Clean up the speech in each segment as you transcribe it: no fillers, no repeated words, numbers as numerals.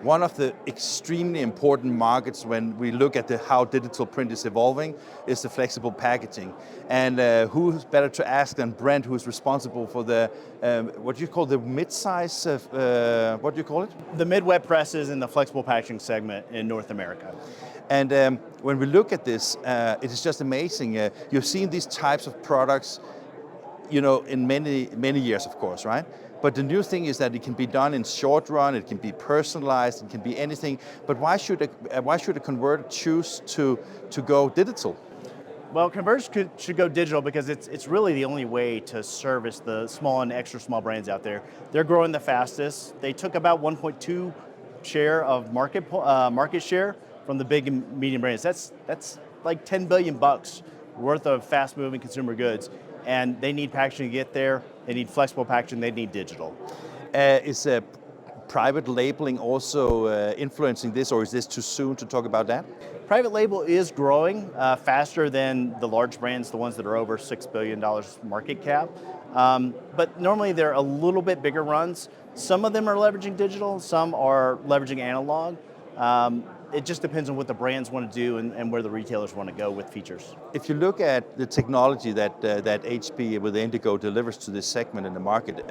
one of the extremely important markets when we look at how digital print is evolving is the flexible packaging. And who's better to ask than Brent, who's responsible for the, what do you call the mid-size, what do you call it? The mid-web presses in the flexible packaging segment in North America. And when we look at this, it is just amazing. You've seen these types of products, in many years, of course, right? But the new thing is that it can be done in short run, it can be personalized, it can be anything. But why should a converter choose to go digital? Well, converters should go digital because it's really the only way to service the small and extra small brands out there. They're growing the fastest. They took about 1.2 share of market share from the big and medium brands. That's like $10 billion worth of fast-moving consumer goods, and they need packaging to get there. They need flexible packaging. They need digital. Is private labeling also influencing this, or is this too soon to talk about that? Private label is growing faster than the large brands, the ones that are over $6 billion market cap. But normally they're a little bit bigger runs. Some of them are leveraging digital, some are leveraging analog. It just depends on what the brands want to do and where the retailers want to go with features. If you look at the technology that HP with Indigo delivers to this segment in the market,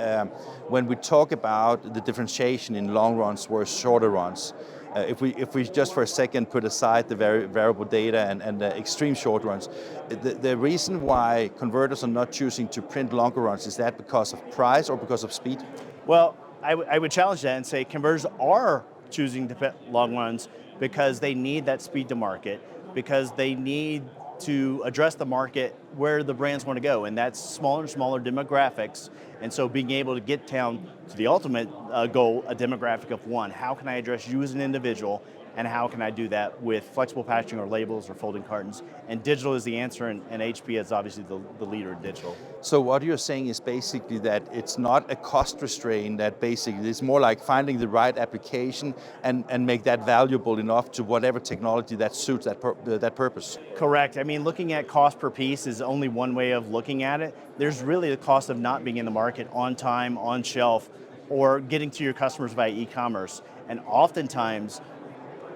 when we talk about the differentiation in long runs versus shorter runs, if we just for a second put aside the variable data and the extreme short runs, the reason why converters are not choosing to print longer runs, is that because of price or because of speed? Well, I would challenge that and say converters are choosing to print long runs because they need that speed to market, because they need to address the market where the brands want to go, and that's smaller and smaller demographics. And so being able to get down to the ultimate goal, a demographic of one, how can I address you as an individual, and how can I do that with flexible packaging or labels or folding cartons? And digital is the answer, and HP is obviously the leader in digital. So what you're saying is basically that it's not a cost restraint, that basically it's more like finding the right application and make that valuable enough to whatever technology that suits that purpose. Correct. I mean, looking at cost per piece is only one way of looking at it. There's really the cost of not being in the market on time, on shelf, or getting to your customers via e-commerce. And oftentimes,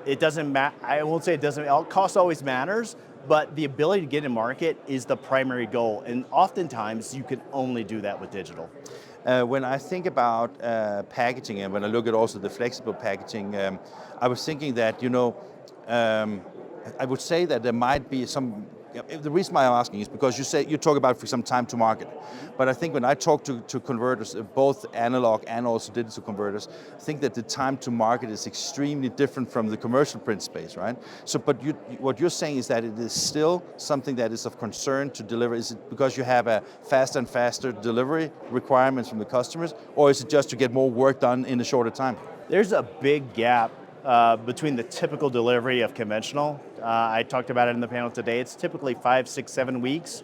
it doesn't matter. I won't say it doesn't, cost always matters, but the ability to get in market is the primary goal. And oftentimes you can only do that with digital. When I think about packaging, and when I look at also the flexible packaging, I was thinking that, I would say that there might be some, the reason why I'm asking is because you talk about for some time to market. But I think when I talk to converters, both analog and also digital converters, I think that the time to market is extremely different from the commercial print space, right? So, but what you're saying is that it is still something that is of concern to deliver. Is it because you have a faster and faster delivery requirements from the customers, or is it just to get more work done in a shorter time? There's a big gap between the typical delivery of conventional. I talked about it in the panel today. It's typically 5, 6, 7 weeks.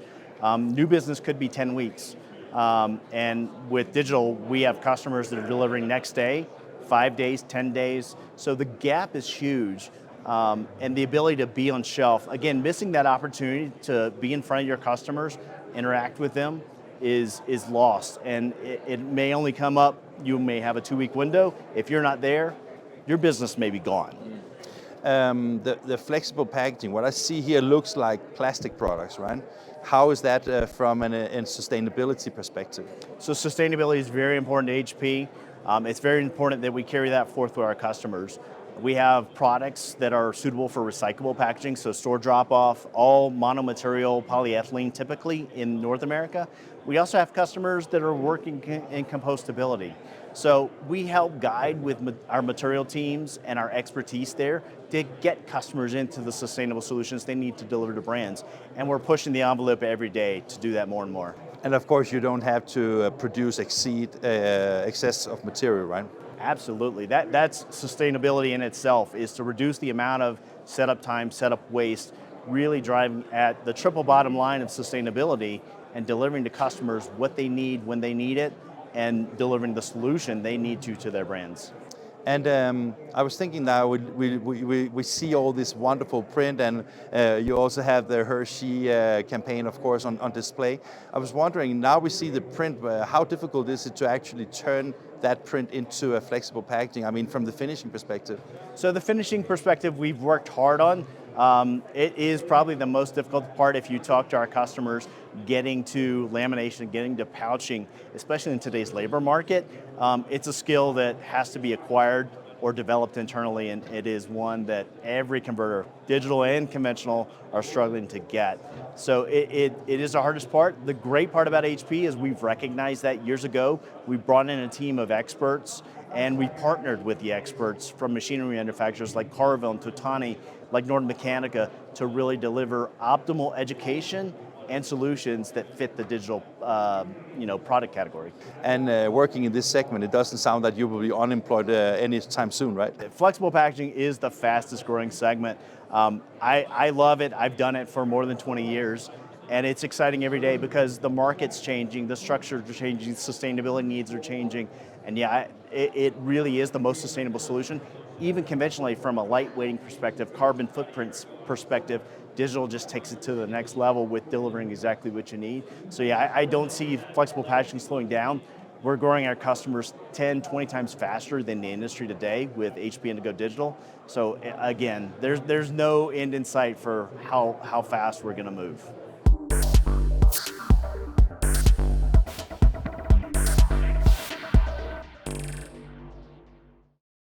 New business could be 10 weeks. And with digital, we have customers that are delivering next day, 5 days, 10 days. So the gap is huge. And the ability to be on shelf, again, missing that opportunity to be in front of your customers, interact with them, is lost. And it may only come up, you may have a 2-week window. If you're not there, your business may be gone. The flexible packaging, what I see here looks like plastic products, right? How is that from a sustainability perspective? So sustainability is very important to HP. It's very important that we carry that forth to our customers. We have products that are suitable for recyclable packaging, so store drop-off, all monomaterial polyethylene typically in North America. We also have customers that are working in compostability. So we help guide with our material teams and our expertise there to get customers into the sustainable solutions they need to deliver to brands. And we're pushing the envelope every day to do that more and more. And of course you don't have to produce excess of material, right? Absolutely. That's sustainability in itself, is to reduce the amount of setup time, setup waste, really driving at the triple bottom line of sustainability and delivering to customers what they need when they need it, and delivering the solution they need to their brands. And I was thinking now we see all this wonderful print, and you also have the Hershey campaign, of course, on display. I was wondering, now we see the print, how difficult is it to actually turn that print into a flexible packaging? I mean, from the finishing perspective. So the finishing perspective we've worked hard on. It is probably the most difficult part if you talk to our customers, getting to lamination, getting to pouching, especially in today's labor market. It's a skill that has to be acquired or developed internally, and it is one that every converter, digital and conventional, are struggling to get. So it is the hardest part. The great part about HP is we've recognized that years ago. We brought in a team of experts, and we partnered with the experts from machinery manufacturers like Carville and Totani, like Norton Mechanica, to really deliver optimal education and solutions that fit the digital product category. And working in this segment, it doesn't sound that you will be unemployed anytime soon, right? Flexible packaging is the fastest growing segment. I love it. I've done it for more than 20 years. And it's exciting every day because the market's changing, the structures are changing, sustainability needs are changing. And yeah, it really is the most sustainable solution. Even conventionally, from a lightweighting perspective, carbon footprints perspective, digital just takes it to the next level with delivering exactly what you need. So yeah, I don't see flexible packaging slowing down. We're growing our customers 10, 20 times faster than the industry today with HP Indigo Digital. So again, there's no end in sight for how fast we're going to move.